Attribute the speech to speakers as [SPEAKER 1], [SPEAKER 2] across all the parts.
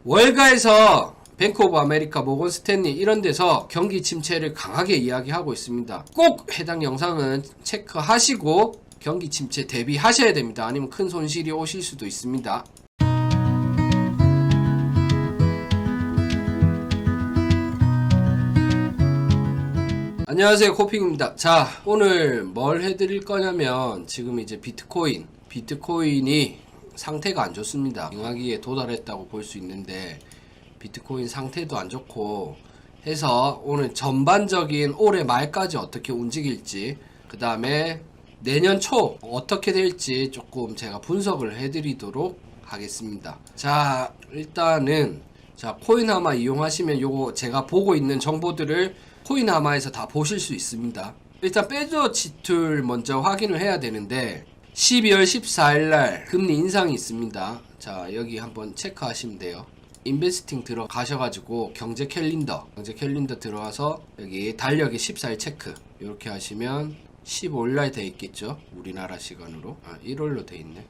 [SPEAKER 1] 월가에서 뱅크 오브 아메리카, 모건 스탠리 이런 데서 경기 침체를 강하게 이야기하고 있습니다. 꼭 해당 영상은 체크하시고 경기 침체 대비하셔야 됩니다. 아니면 큰 손실이 오실 수도 있습니다. 안녕하세요, 코핑입니다. 자, 오늘 뭘 해드릴 거냐면 지금 이제 비트코인이 상태가 안 좋습니다. 등하기에 도달했다고 볼 수 있는데 비트코인 상태도 안 좋고 해서 오늘 전반적인 올해 말까지 어떻게 움직일지, 그 다음에 내년 초 어떻게 될지 조금 제가 분석을 해드리도록 하겠습니다. 자, 일단은 코인하마 이용하시면 요거 제가 보고 있는 정보들을 코인하마에서 다 보실 수 있습니다. 일단 배드워치 툴 먼저 확인을 해야 되는데 12월 14일날 금리 인상이 있습니다. 자, 여기 한번 체크하시면 돼요. 인베스팅 들어가셔가지고 경제 캘린더 들어가서 여기 달력의 14일 체크 이렇게 하시면 15일날 돼 있겠죠, 우리나라 시간으로. 1월로 돼 있네.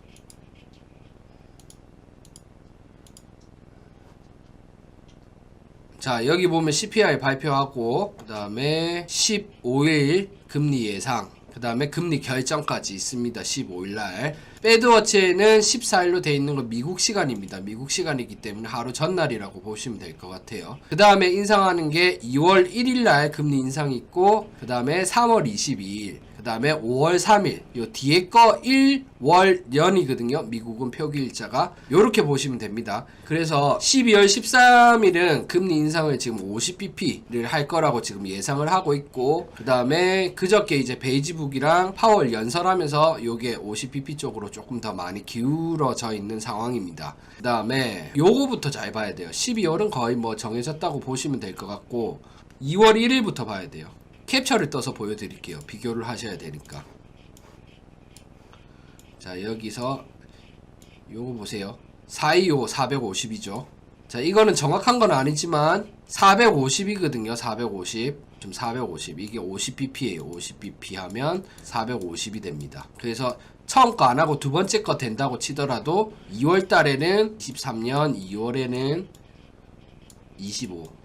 [SPEAKER 1] 자, 여기 보면 CPI 발표하고 그 다음에 15일 금리 예상, 그 다음에 금리 결정까지 있습니다. 15일날. 배드워치에는 14일로 되어 있는 건 미국 시간입니다. 미국 시간이기 때문에 하루 전날이라고 보시면 될 것 같아요. 그 다음에 인상하는 게 2월 1일날 금리 인상이 있고, 그 다음에 3월 22일, 그 다음에 5월 3일, 요 뒤에 거 1월 연이거든요. 미국은 표기일자가. 요렇게 보시면 됩니다. 그래서 12월 13일은 금리 인상을 지금 50bp를 할 거라고 지금 예상을 하고 있고, 그 다음에 그저께 이제 베이지북이랑 파월 연설하면서 요게 50bp 쪽으로 조금 더 많이 기울어져 있는 상황입니다. 그 다음에 요거부터 잘 봐야 돼요. 12월은 거의 뭐 정해졌다고 보시면 될 것 같고, 2월 1일부터 봐야 돼요. 캡처를 떠서 보여드릴게요. 비교를 하셔야 되니까. 자, 여기서 요거 보세요. 425 450이죠. 자, 이거는 정확한 건 아니지만 450이거든요. 450. 좀 450. 이게 50bp예요. 50bp 하면 450이 됩니다. 그래서 처음 거 안 하고 두 번째 거 된다고 치더라도 2월 달에는 23년 2월에는 25.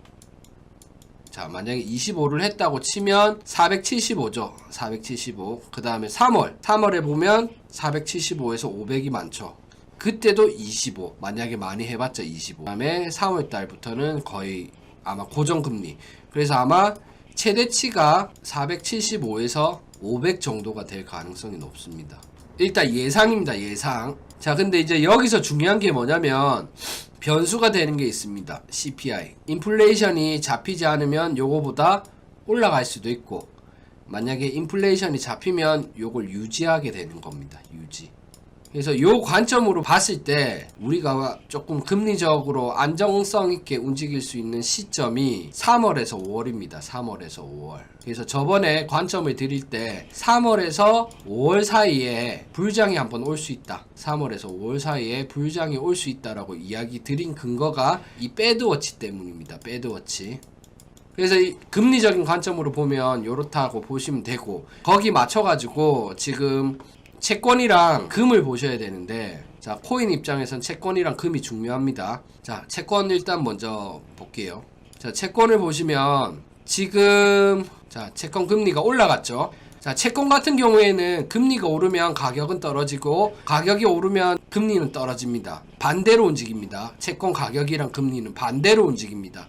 [SPEAKER 1] 자, 만약에 25를 했다고 치면 475죠. 475. 그 다음에 3월에 보면 475에서 500이 많죠. 그때도 25. 만약에 많이 해봤자 25. 그 다음에 4월 달부터는 거의 아마 고정금리. 그래서 아마 최대치가 475에서 500 정도가 될 가능성이 높습니다. 일단 예상입니다. 예상. 자, 근데 이제 여기서 중요한 게 뭐냐면 변수가 되는 게 있습니다. CPI. 인플레이션이 잡히지 않으면 요거보다 올라갈 수도 있고, 만약에 인플레이션이 잡히면 요걸 유지하게 되는 겁니다. 유지. 그래서 요 관점으로 봤을 때 우리가 조금 금리적으로 안정성 있게 움직일 수 있는 시점이 3월에서 5월입니다. 3월에서 5월. 그래서 저번에 관점을 드릴 때 3월에서 5월 사이에 불장이 한번 올 수 있다. 3월에서 5월 사이에 불장이 올 수 있다라고 이야기 드린 근거가 이 배드워치 때문입니다. 배드워치. 그래서 이 금리적인 관점으로 보면 요렇다고 보시면 되고, 거기 맞춰가지고 지금 채권이랑 금을 보셔야 되는데, 자, 코인 입장에선 채권이랑 금이 중요합니다. 자, 채권 일단 먼저 볼게요. 자, 채권을 보시면 지금 자, 채권 금리가 올라갔죠. 자, 채권 같은 경우에는 금리가 오르면 가격은 떨어지고 가격이 오르면 금리는 떨어집니다. 반대로 움직입니다. 채권 가격이랑 금리는 반대로 움직입니다.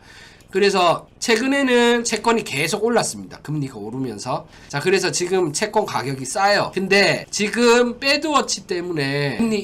[SPEAKER 1] 그래서 최근에는 채권이 계속 올랐습니다. 금리가 오르면서. 자, 그래서 지금 채권 가격이 싸요. 근데 지금 배드워치 때문에 금리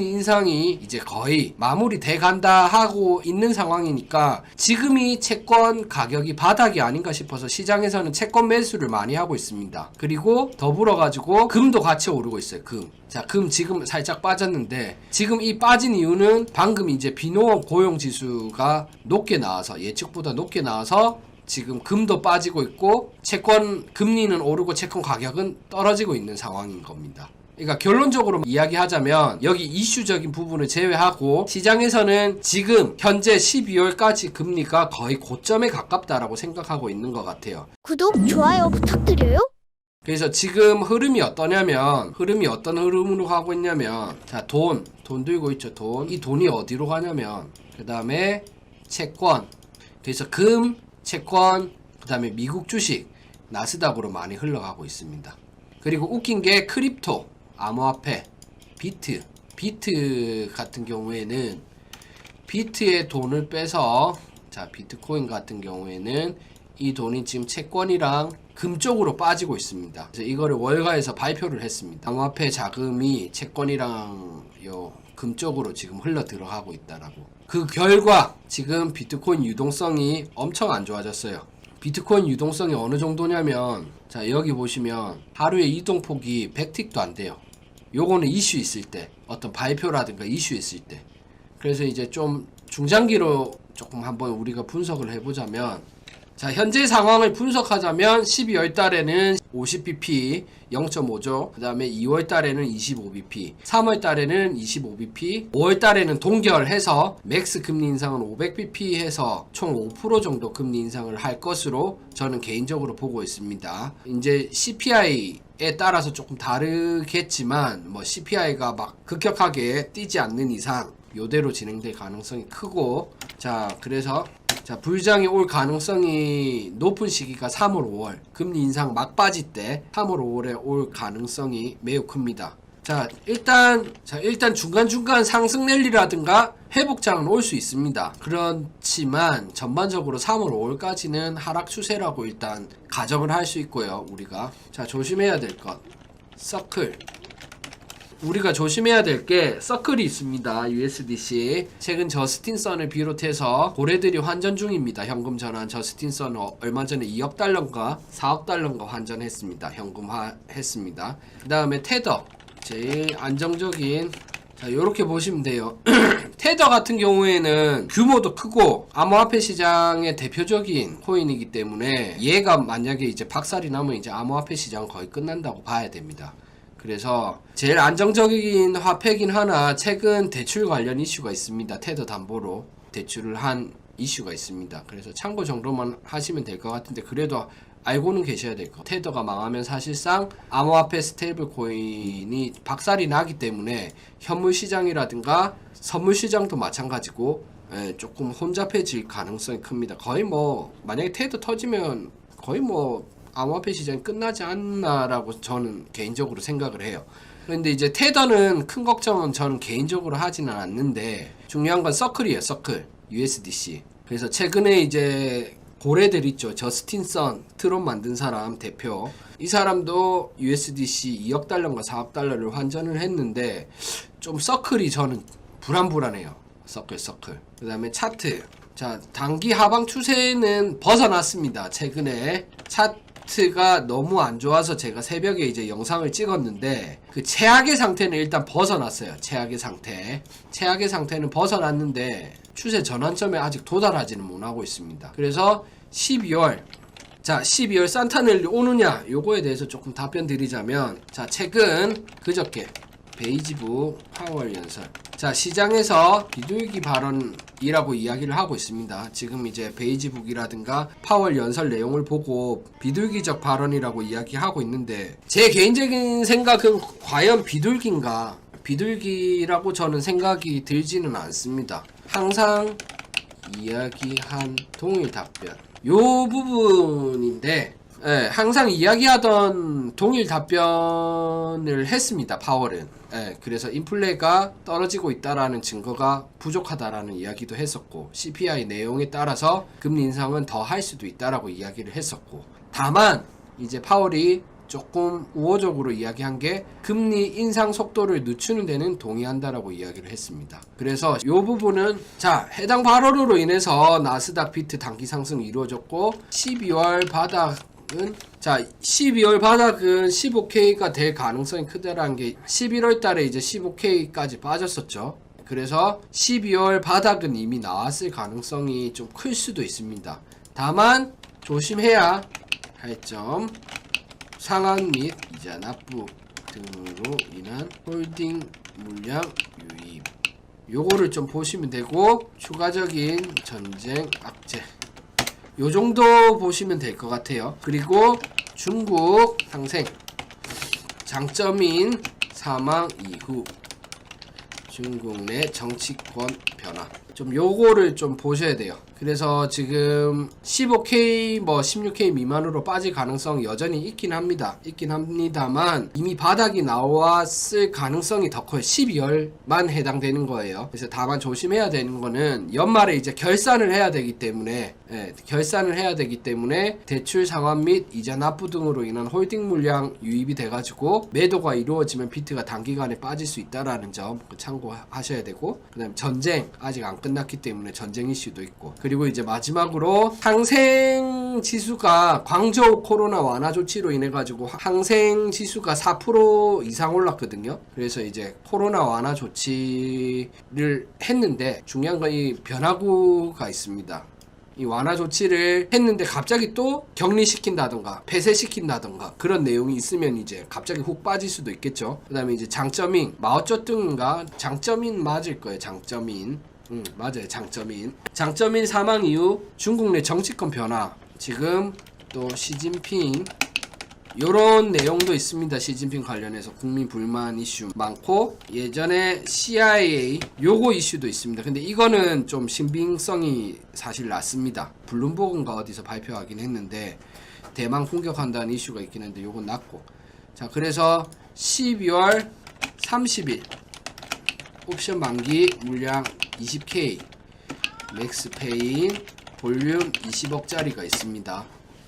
[SPEAKER 1] 인상이 이제 거의 마무리 돼 간다 하고 있는 상황이니까 지금이 채권 가격이 바닥이 아닌가 싶어서 시장에서는 채권 매수를 많이 하고 있습니다. 그리고 더불어 가지고 금도 같이 오르고 있어요. 금. 자, 금 지금 살짝 빠졌는데, 지금 이 빠진 이유는 방금 이제 비농업 고용 지수가 높게 나와서, 예측보다 높게 나와서 지금 금도 빠지고 있고 채권 금리는 오르고 채권 가격은 떨어지고 있는 상황인 겁니다. 그러니까 결론적으로 이야기하자면 여기 이슈적인 부분을 제외하고 시장에서는 지금 현재 12월까지 금리가 거의 고점에 가깝다라고 생각하고 있는 것 같아요.
[SPEAKER 2] 구독, 좋아요 부탁드려요.
[SPEAKER 1] 그래서 지금 흐름이 어떠냐면, 흐름이 어떤 흐름으로 가고 있냐면, 자, 돈 들고 있죠, 돈. 이 돈이 어디로 가냐면, 그 다음에 채권, 그래서 금, 채권, 그 다음에 미국 주식, 나스닥으로 많이 흘러가고 있습니다. 그리고 웃긴 게 크립토, 암호화폐, 비트 같은 경우에는 비트의 돈을 빼서, 자, 비트코인 같은 경우에는 이 돈이 지금 채권이랑 금 쪽으로 빠지고 있습니다. 그래서 이거를 월가에서 발표를 했습니다. 암호화폐 자금이 채권이랑 금 쪽으로 지금 흘러 들어가고 있다라고. 그 결과 지금 비트코인 유동성이 엄청 안 좋아졌어요. 비트코인 유동성이 어느 정도냐면, 자, 여기 보시면 하루에 이동폭이 100틱도 안 돼요. 요거는 이슈 있을 때, 어떤 발표라든가 이슈 있을 때. 그래서 이제 좀 중장기로 조금 한번 우리가 분석을 해보자면, 자, 현재 상황을 분석하자면 12월 달에는 50bp 0.5죠. 그 다음에 2월 달에는 25bp, 3월 달에는 25bp, 5월 달에는 동결해서 맥스 금리 인상은 500bp 해서 총 5% 정도 금리 인상을 할 것으로 저는 개인적으로 보고 있습니다. 이제 CPI에 따라서 조금 다르겠지만, 뭐 CPI가 막 급격하게 뛰지 않는 이상 요대로 진행될 가능성이 크고, 자, 그래서 자, 불장이 올 가능성이 높은 시기가 3월, 5월. 금리 인상 막바지 때 3월, 5월에 올 가능성이 매우 큽니다. 자, 일단 중간중간 상승 랠리라든가 회복장은 올 수 있습니다. 그렇지만 전반적으로 3월, 5월까지는 하락 추세라고 일단 가정을 할 수 있고요, 우리가. 자, 조심해야 될 것. 서클. 우리가 조심해야 될 게 서클이 있습니다. USDC. 최근 저스틴선을 비롯해서 고래들이 환전 중입니다. 현금 전환. 저스틴선 얼마 전에 2억 달러인가 4억 달러인가 환전했습니다. 현금화 했습니다. 그 다음에 테더. 제일 안정적인, 자, 요렇게 보시면 돼요. 테더 같은 경우에는 규모도 크고 암호화폐 시장의 대표적인 코인이기 때문에 얘가 만약에 이제 박살이 나면 이제 암호화폐 시장은 거의 끝난다고 봐야 됩니다. 그래서 제일 안정적인 화폐긴 하나 최근 대출 관련 이슈가 있습니다. 테더 담보로 대출을 한 이슈가 있습니다. 그래서 참고 정도만 하시면 될 것 같은데, 그래도 알고는 계셔야 될 것 같아요. 테더가 망하면 사실상 암호화폐 스테이블 코인이 박살이 나기 때문에 현물 시장이라든가 선물 시장도 마찬가지고 조금 혼잡해질 가능성이 큽니다. 거의 뭐 만약에 테더 터지면 거의 뭐 암호화폐 시장이 끝나지 않나라고 저는 개인적으로 생각을 해요. 그런데 이제 테더는 큰 걱정은 저는 개인적으로 하지는 않는데, 중요한 건 서클이에요. 서클 USDC. 그래서 최근에 이제 고래들 있죠. 저스틴선 트론 만든 사람 대표, 이 사람도 USDC 2억 달러인가 4억 달러를 환전을 했는데 좀 서클이 저는 불안해요. 서클. 그 다음에 차트. 자, 단기 하방 추세는 벗어났습니다. 최근에 차트가 너무 안 좋아서 제가 새벽에 이제 영상을 찍었는데, 그 최악의 상태는 일단 벗어났어요. 최악의 상태는 벗어났는데 추세 전환점에 아직 도달하지는 못하고 있습니다. 그래서 12월 산타넬리 오느냐, 요거에 대해서 조금 답변 드리자면, 자, 최근 그저께 베이지북 파월 연설. 자, 시장에서 비둘기 발언이라고 이야기를 하고 있습니다. 지금 이제 베이지북이라든가 파월 연설 내용을 보고 비둘기적 발언이라고 이야기하고 있는데, 제 개인적인 생각은 과연 비둘기인가? 비둘기라고 저는 생각이 들지는 않습니다. 항상 이야기한 동일 답변. 요 부분인데, 항상 이야기하던 동일 답변을 했습니다. 파월은. 그래서 인플레가 떨어지고 있다라는 증거가 부족하다라는 이야기도 했었고, CPI 내용에 따라서 금리 인상은 더 할 수도 있다라고 이야기를 했었고, 다만 이제 파월이 조금 우호적으로 이야기한 게 금리 인상 속도를 늦추는 데는 동의한다라고 이야기를 했습니다. 그래서 이 부분은, 자, 해당 발언으로 인해서 나스닥 비트 단기 상승이 이루어졌고, 12월 바닥은 15K가 될 가능성이 크다라는 게 11월 달에 이제 15K까지 빠졌었죠. 그래서 12월 바닥은 이미 나왔을 가능성이 좀 클 수도 있습니다. 다만 조심해야 할 점, 상환 및 이자 납부 등으로 인한 홀딩 물량 유입, 요거를 좀 보시면 되고, 추가적인 전쟁 악재, 요 정도 보시면 될 것 같아요. 그리고 중국 상생. 장점인 사망 이후 중국 내 정치권 변화. 좀 요거를 좀 보셔야 돼요. 그래서 지금 15K 뭐 16K 미만으로 빠질 가능성이 여전히 있긴 합니다만 이미 바닥이 나왔을 가능성이 더 커요. 12월만 해당되는 거예요. 그래서 다만 조심해야 되는 거는 연말에 이제 결산을 해야 되기 때문에 대출 상환 및 이자 납부 등으로 인한 홀딩 물량 유입이 돼가지고 매도가 이루어지면 비트가 단기간에 빠질 수 있다라는 점 참고하셔야 되고, 그 다음에 전쟁 아직 안 끝났기 때문에 전쟁 이슈도 있고, 그리고 이제 마지막으로 항생 지수가 광저우 코로나 완화 조치로 인해 가지고 항생 지수가 4% 이상 올랐거든요. 그래서 이제 코로나 완화 조치를 했는데 중요한 건 이 변화구가 있습니다. 이 완화 조치를 했는데 갑자기 또 격리시킨다던가 폐쇄시킨다던가 그런 내용이 있으면 이제 갑자기 훅 빠질 수도 있겠죠. 그 다음에 이제 장점인 마오쩌둥인가 장점인 맞을 거예요. 장점인 맞아요. 장점인 사망 이후 중국 내 정치권 변화. 지금 또 시진핑 요런 내용도 있습니다. 시진핑 관련해서 국민 불만 이슈 많고, 예전에 CIA 요거 이슈도 있습니다. 근데 이거는 좀 신빙성이 사실 낮습니다. 블룸버그인가 어디서 발표하긴 했는데 대만 공격한다는 이슈가 있긴 한데 요건 낮고. 자, 그래서 12월 30일 옵션 만기 물량 20K 맥스페인 볼륨 20억짜리가 있습니다.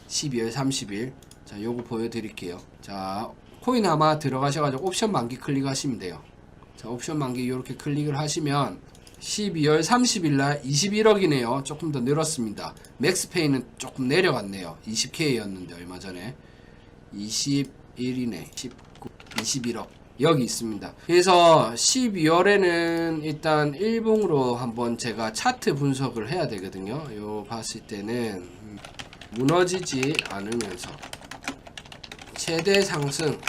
[SPEAKER 1] 12월 30일. 자, 요거 보여드릴게요. 자, 코인 아마 들어가셔가지고 옵션 만기 클릭하시면 돼요. 자, 옵션 만기 요렇게 클릭을 하시면 12월 30일날 21억이네요. 조금 더 늘었습니다. 맥스페이는 조금 내려갔네요. 20K였는데 얼마 전에 21이네. 19, 21억 여기 있습니다. 그래서 12월에는 일단 일봉으로 한번 제가 차트 분석을 해야 되거든요. 요 봤을 때는 무너지지 않으면서 최대 상승은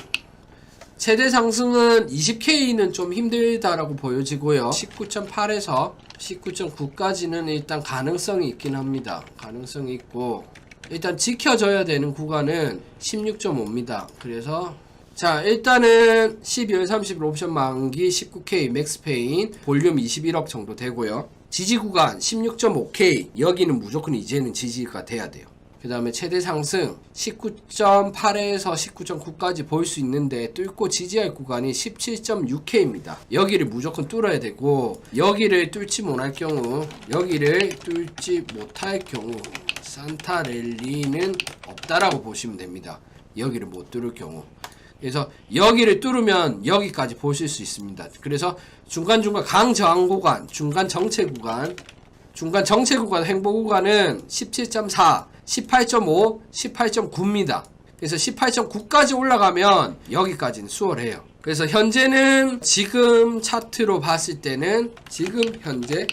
[SPEAKER 1] 20K는 좀 힘들다라고 보여지고요. 19.8에서 19.9까지는 일단 가능성이 있긴 합니다. 가능성이 있고, 일단 지켜져야 되는 구간은 16.5입니다. 그래서 자, 일단은 12월 30일 옵션 만기 19K 맥스페인 볼륨 21억 정도 되고요. 지지 구간 16.5K 여기는 무조건 이제는 지지가 돼야 돼요. 그 다음에 최대 상승 19.8에서 19.9까지 볼 수 있는데 뚫고 지지할 구간이 17.6K입니다. 여기를 무조건 뚫어야 되고, 여기를 뚫지 못할 경우 산타랠리는 없다라고 보시면 됩니다. 여기를 못 뚫을 경우. 그래서 여기를 뚫으면 여기까지 보실 수 있습니다. 그래서 중간중간 강저항 구간, 중간 정체 구간 행보 구간은 17.4, 18.5, 18.9입니다. 그래서 18.9까지 올라가면 여기까지는 수월해요. 그래서 현재는 지금 차트로 봤을 때는 지금 현재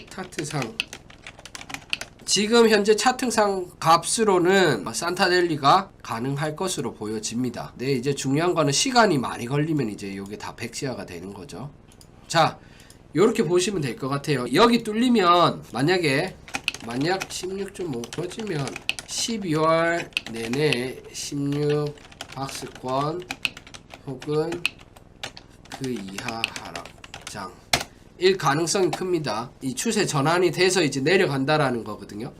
[SPEAKER 1] 차트상 값으로는 산타랠리가 가능할 것으로 보여집니다. 네, 이제 중요한 거는 시간이 많이 걸리면 이제 이게 다 백시화가 되는 거죠. 자, 요렇게 보시면 될 것 같아요. 여기 뚫리면 만약 16.5 터지면 12월 내내 16 박스권 혹은 그 이하 하락장 일 가능성이 큽니다. 이 추세 전환이 돼서 이제 내려간다라는 거거든요.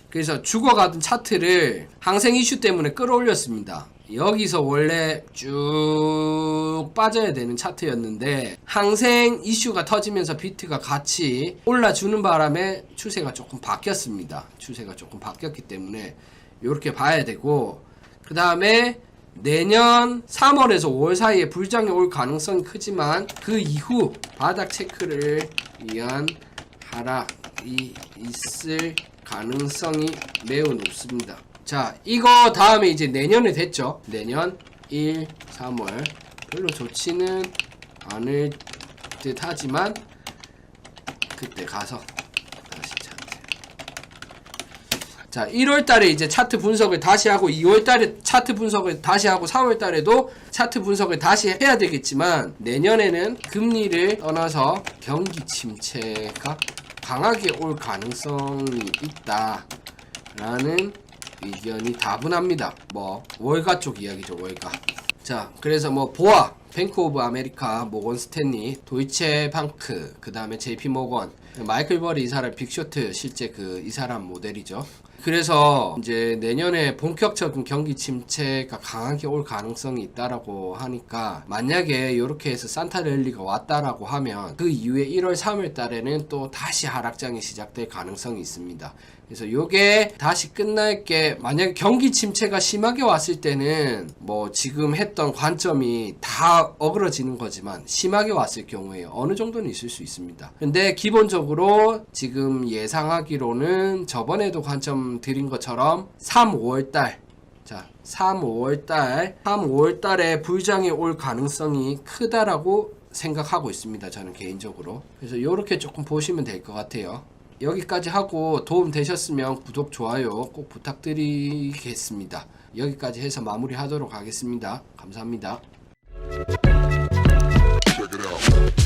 [SPEAKER 1] 그래서 죽어가던 차트를 항생 이슈 때문에 끌어올렸습니다. 여기서 원래 쭉 빠져야 되는 차트였는데 항생 이슈가 터지면서 비트가 같이 올라주는 바람에 추세가 조금 바뀌었습니다. 추세가 조금 바뀌었기 때문에 이렇게 봐야 되고, 그 다음에 내년 3월에서 5월 사이에 불장이 올 가능성이 크지만 그 이후 바닥 체크를 위한 하락이 있을 가능성이 매우 높습니다. 자, 이거 다음에 이제 내년에 됐죠. 내년 1, 3월 별로 좋지는 않을 듯 하지만 그때 가서 다시 차트. 자, 1월달에 이제 차트 분석을 다시 하고 2월달에 차트 분석을 다시 하고 4월달에도 차트 분석을 다시 해야 되겠지만, 내년에는 금리를 떠나서 경기 침체가 강하게 올 가능성이 있다라는 의견이 다분합니다. 뭐 월가 쪽 이야기죠. 월가. 자, 그래서 뭐 보아, 뱅크 오브 아메리카, 모건 스탠리, 도이체 방크, 그 다음에 JP 모건, 마이클 버리 이 사람 빅쇼트 실제 이 사람 모델이죠. 그래서 이제 내년에 본격적인 경기 침체가 강하게 올 가능성이 있다라고 하니까 만약에 이렇게 해서 산타랠리가 왔다라고 하면 그 이후에 1월 3월 달에는 또 다시 하락장이 시작될 가능성이 있습니다. 그래서 요게 다시 끝날 게 만약에 경기 침체가 심하게 왔을 때는 뭐 지금 했던 관점이 다 어그러지는 거지만 심하게 왔을 경우에 어느 정도는 있을 수 있습니다. 근데 기본적으로 지금 예상하기로는 저번에도 관점 드린 것처럼 3, 5월달 자, 3, 5월달에 불장이 올 가능성이 크다라고 생각하고 있습니다. 저는 개인적으로. 그래서 요렇게 조금 보시면 될 것 같아요. 여기까지 하고 도움 되셨으면 구독, 좋아요 꼭 부탁드리겠습니다. 여기까지 해서 마무리 하도록 하겠습니다. 감사합니다. Check it out.